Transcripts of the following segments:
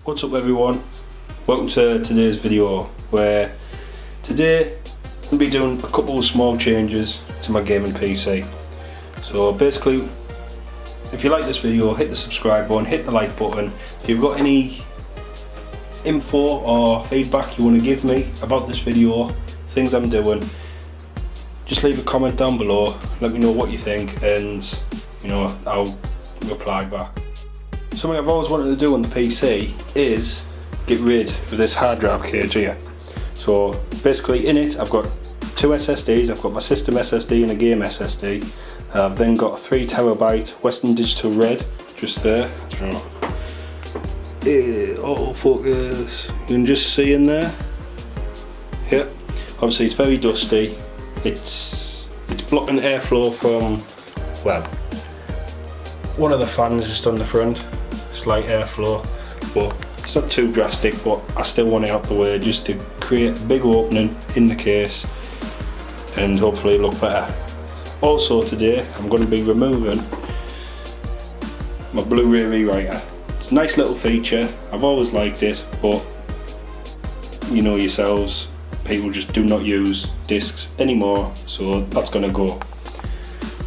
What's up everyone, welcome to today's video where today I'll be doing a couple of small changes to my gaming PC. So basically, if you like this video, hit the subscribe button, hit the like button. If you've got any info or feedback you want to give me about this video, things I'm doing, just leave a comment down below, let me know what you think, and you know, I'll reply back. Something I've always wanted to do on the PC is get rid of this hard drive cage here. So basically in it I've got two SSDs, I've got my system SSD and a game SSD. I've then got a 3TB Western Digital Red just there. Autofocus, you can just see in there. Yep, obviously it's very dusty. It's blocking airflow from, well, one of the fans just on the front. Slight airflow, but it's not too drastic, but I still want it out the way just to create a big opening in the case and hopefully look better. Also today I'm going to be removing my Bluray rewriter. It's a nice little feature, I've always liked it, but you know yourselves, people just do not use discs anymore, so that's going to go.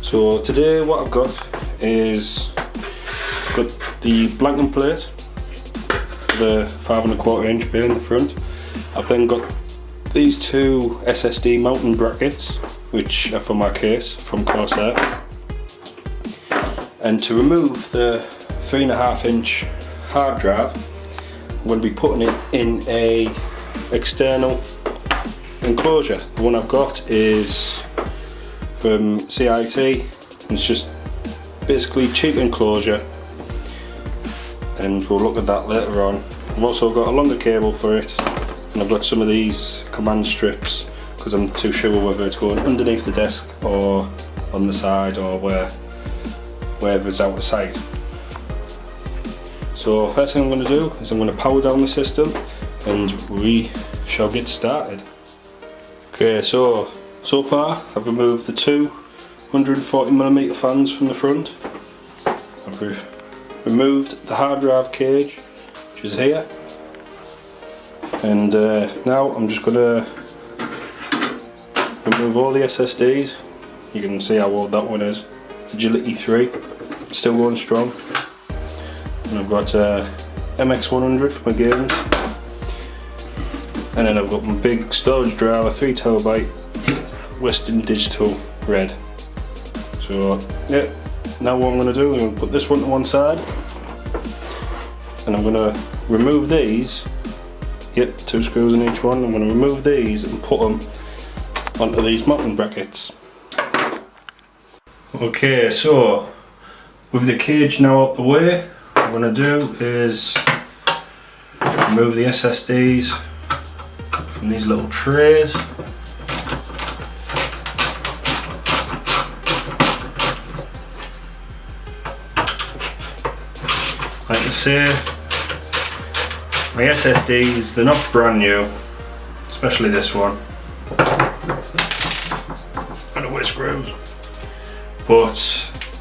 So today what I've got is the blanking plate for the 5¼ inch bay in the front. I've then got these two SSD mounting brackets which are for my case from Corsair, and to remove the 3½ inch hard drive I'm going to be putting it in a external enclosure. The one I've got is from CIT, it's just basically cheap enclosure, and we'll look at that later on. I've also got a longer cable for it, and I've got some of these command strips because I'm too sure whether it's going underneath the desk or on the side or wherever it's out of sight. So first thing I'm going to do is I'm going to power down the system and we shall get started. Okay, so far I've removed the two 140mm fans from the front. I've removed the hard drive cage, which is here, and now I'm just going to remove all the SSDs. You can see how old that one is, Agility 3, still going strong. And I've got MX100 for my games, and then I've got my big storage drive, a 3TB Western Digital Red. So yeah, now what I'm going to do is I'm going to put this one to one side, and I'm going to remove these. Yep, 2 screws in each one. I'm going to remove these and put them onto these mounting brackets. Okay, so with the cage now out the way, what I'm going to do is remove the SSDs from these little trays. Like I say, my SSDs, they're not brand new, especially this one. I don't wear screws. But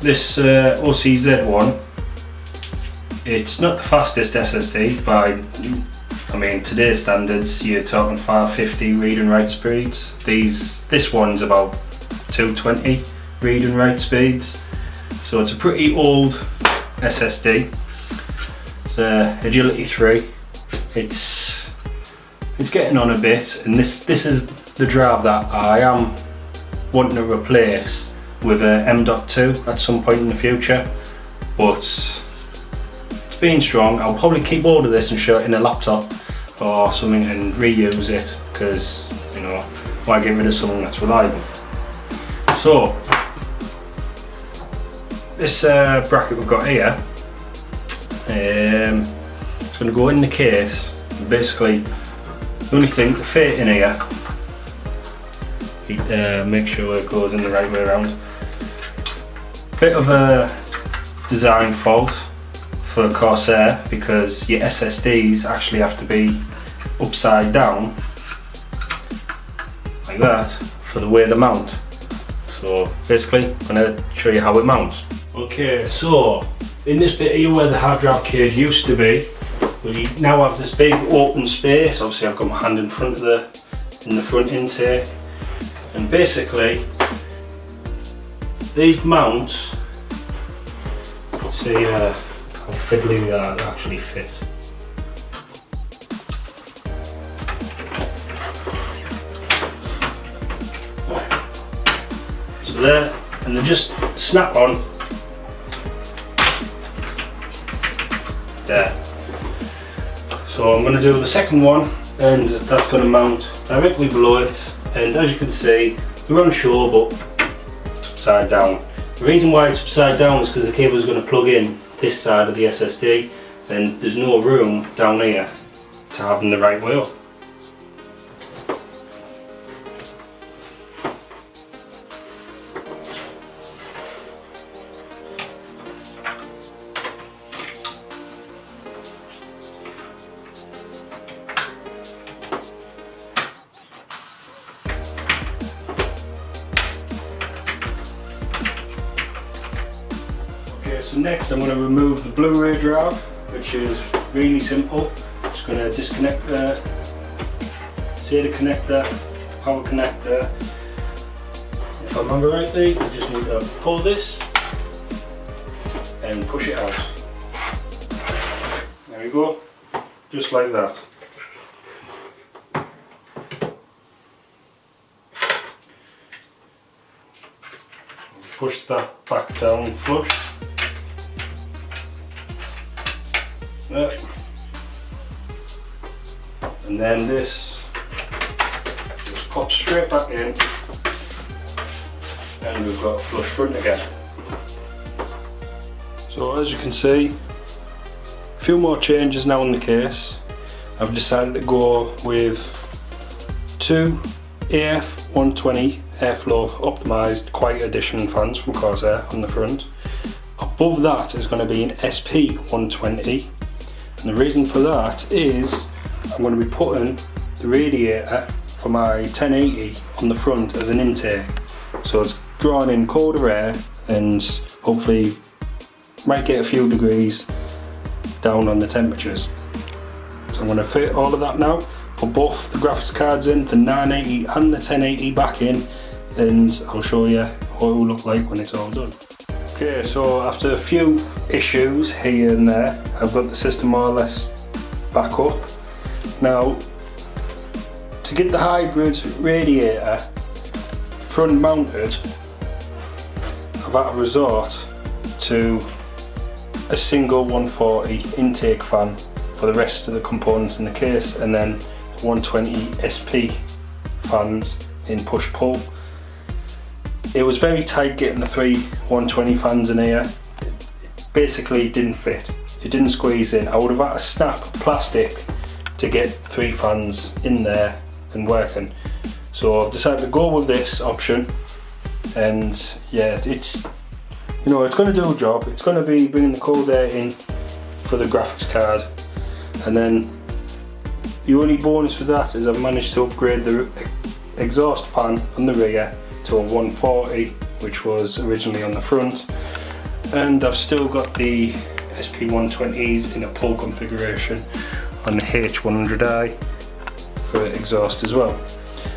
this OCZ one, it's not the fastest SSD by, I mean, today's standards, you're talking 550 read and write speeds. This one's about 220 read and write speeds. So it's a pretty old SSD. Agility 3. It's getting on a bit, and this is the drive that I am wanting to replace with a M.2 at some point in the future, but it's been strong. I'll probably keep hold of this and show it in a laptop or something and reuse it, because you know, why get rid of something that's reliable. So this bracket we've got here, it's going to go in the case. Basically, the only thing to fit in here, make sure it goes in the right way around. Bit of a design fault for Corsair, because your SSDs actually have to be upside down like that for the way they mount. So basically, I'm going to show you how it mounts. Okay, so in this bit here where the hard drive cage used to be, we now have this big open space. Obviously I've got my hand in front of the front intake, and basically these mounts, see how fiddly they are to actually fit. So there, and they just snap on. There. So I'm going to do the second one, and that's going to mount directly below it, and as you can see they're unsure, but it's upside down. The reason why it's upside down is because the cable is going to plug in this side of the SSD, and there's no room down here to have them the right way up. So next I'm going to remove the Bluray drive, which is really simple. I'm just going to disconnect the SATA connector, power connector. If I remember rightly, I just need to pull this and push it out. There we go, just like that. Push that back down flush. There. And then this just pops straight back in, and we've got a flush front again. So as you can see, a few more changes now in the case. I've decided to go with two AF120 airflow optimised quiet edition fans from Corsair on the front. Above that is going to be an SP120. And the reason for that is I'm going to be putting the radiator for my 1080 on the front as an intake. So it's drawing in colder air and hopefully might get a few degrees down on the temperatures. So I'm going to fit all of that now, put both the graphics cards in, the 980 and the 1080 back in, and I'll show you what it will look like when it's all done. Okay, so after a few issues here and there, I've got the system more or less back up. Now, to get the hybrid radiator front mounted, I've had to resort to a single 140 intake fan for the rest of the components in the case, and then 120 SP fans in push-pull. It was very tight getting the three 120 fans in here. It basically didn't fit. It didn't squeeze in. I would have had to snap plastic to get three fans in there and working. So I've decided to go with this option, and yeah, it's, you know, it's going to do a job. It's going to be bringing the cold air in for the graphics card, and then the only bonus with that is I've managed to upgrade the exhaust fan on the rear to a 140, which was originally on the front, and I've still got the SP120s in a pull configuration on the H100i for exhaust as well.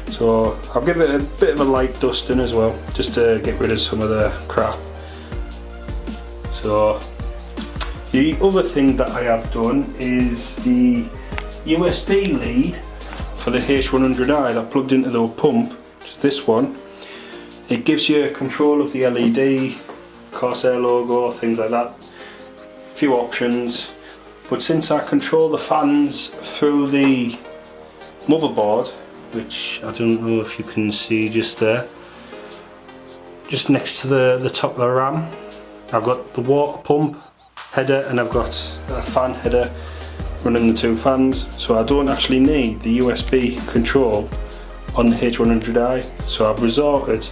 So I'll give it a bit of a light dusting as well, just to get rid of some of the crap. So the other thing that I have done is the USB lead for the H100i that plugged into the pump, which is this one. It gives you control of the LED, Corsair logo, things like that. A few options, but since I control the fans through the motherboard, which I don't know if you can see just there, just next to the top of the RAM, I've got the water pump header and I've got a fan header running the two fans, so I don't actually need the USB control on the H100i. So I've resorted,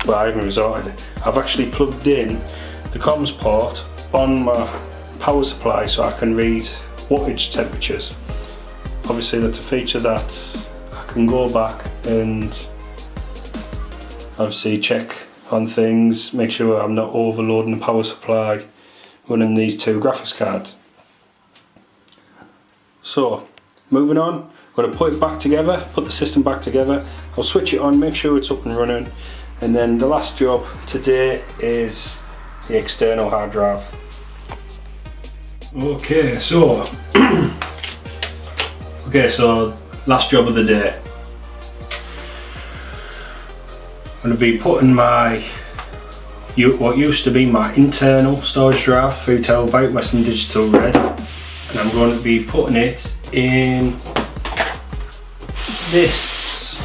well, I haven't resorted, I've actually plugged in the comms port on my power supply so I can read wattage temperatures. Obviously that's a feature that I can go back and obviously check on things, make sure I'm not overloading the power supply running these two graphics cards. So moving on, I'm going to put it back together, put the system back together. I'll switch it on, make sure it's up and running, and then the last job today is the external hard drive. Okay, so last job of the day. I'm going to be putting my what used to be my internal storage drive, 3 TB Western Digital Red, and I'm going to be putting it in this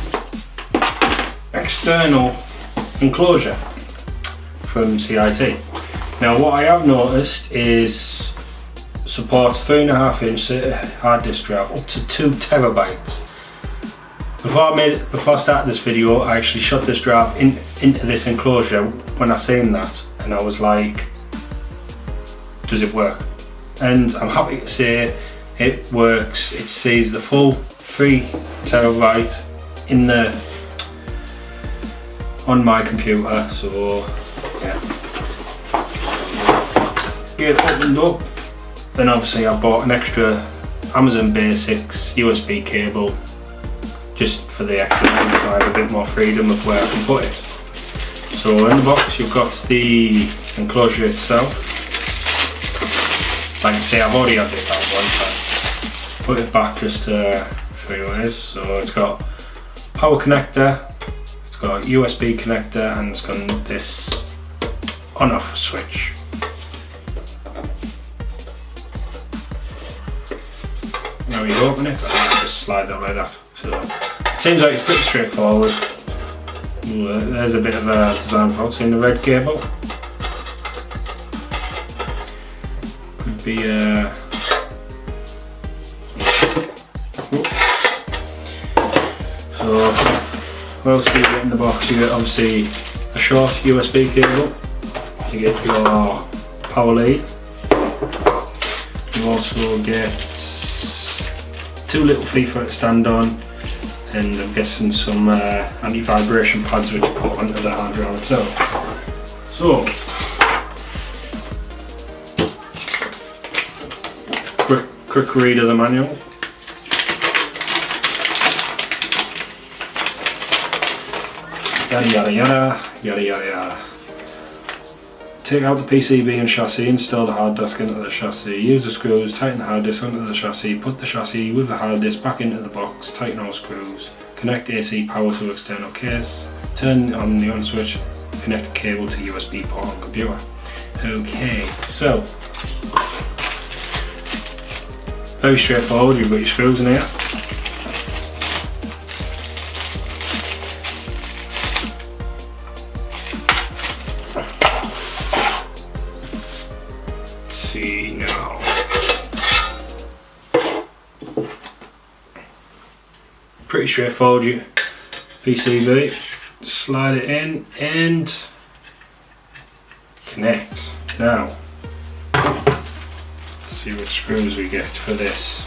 external enclosure from CIT. Now what I have noticed is supports 3.5-inch hard disk drive up to 2 TB. Before I started this video, I actually shot this drive into this enclosure when I seen that, and I was like, does it work? And I'm happy to say it works. It sees the full 3 TB in on my computer, so yeah. Get it opened up, then obviously I bought an extra Amazon Basics USB cable, just for the extra so I have a bit more freedom of where I can put it. So in the box you've got the enclosure itself. Like I say, I've already had this out once. I put it back just to show you what it is. So it's got power connector, it's got a USB connector, and it's got this on-off switch. Now you open it, and it just slides out like that. So it seems like it's pretty straightforward. Ooh, there's a bit of a design fault in the red cable. Could be So what else do you get in the box? You get obviously a short USB cable. You get your power lead. You also get 2 little feet for it to stand on, and I'm guessing some anti-vibration pads which you put onto the hard drive itself. So, quick read of the manual. Yada yada yada, yada yada yada. Take out the PCB and chassis, install the hard disk into the chassis, use the screws, tighten the hard disk onto the chassis, put the chassis with the hard disk back into the box, tighten all screws, connect AC power to external case, turn on the on switch, connect the cable to USB port on computer. Okay, so very straightforward. You've got your screws in here. See now. Pretty straightforward. Your PCB, slide it in and connect. Now, let's see what screws we get for this.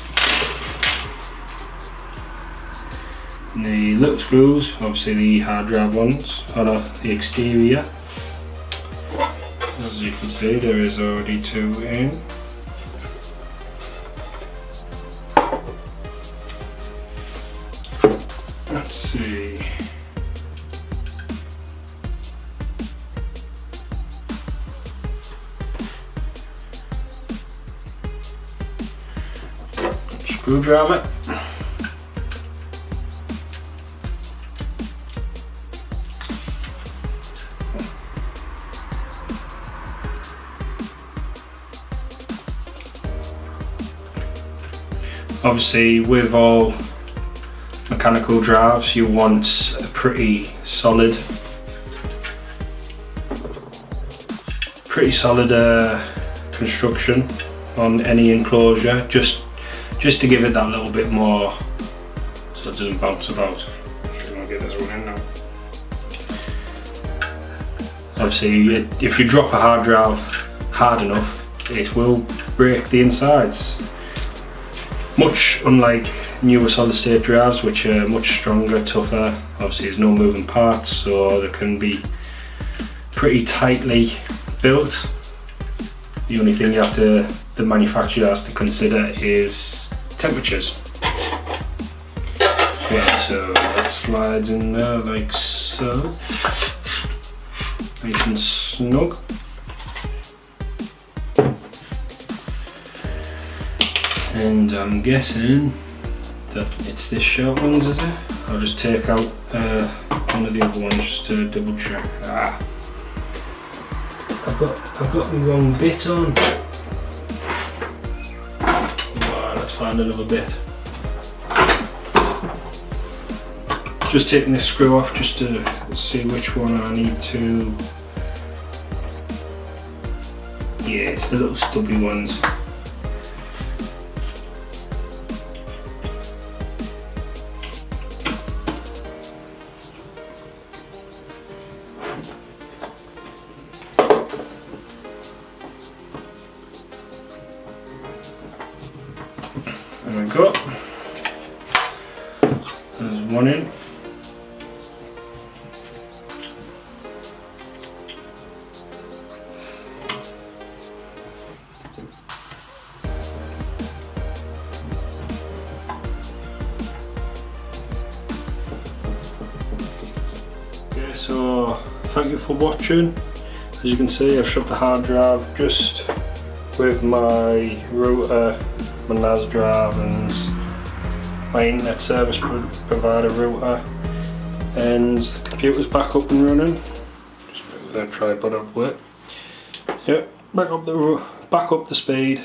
And the little screws, obviously the hard drive ones, are the exterior. As you can see, there is already 2 in. Let's see. Screwdriver. Obviously, with all mechanical drives, you want a pretty solid construction on any enclosure, just to give it that little bit more, so it doesn't bounce about. I'm going to get this one in now. Obviously, if you drop a hard drive hard enough, it will break the insides. Much unlike newer solid state drives, which are much stronger, tougher. Obviously there's no moving parts, so they can be pretty tightly built. The only thing the manufacturer has to consider is temperatures. Yeah, so that slides in there like so, nice and snug. And I'm guessing that it's this short ones, is it? I'll just take out one of the other ones just to double check. I've got the wrong bit on. Right, let's find another bit. Just taking this screw off just to see which one I need to. Yeah, it's the little stubby ones. There we go. There's one in. Okay, so thank you for watching. As you can see, I've shut the hard drive just with my router, my NAS drive and my internet service provider router, and the computer's back up and running. Just put the tripod up with it. Yep, back up the speed,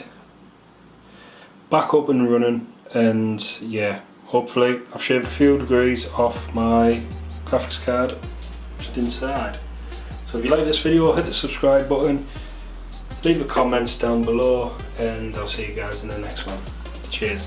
back up and running, and yeah, hopefully I've shaved a few degrees off my graphics card just inside. So if you like this video, hit the subscribe button. Leave the comments down below, and I'll see you guys in the next one. Cheers.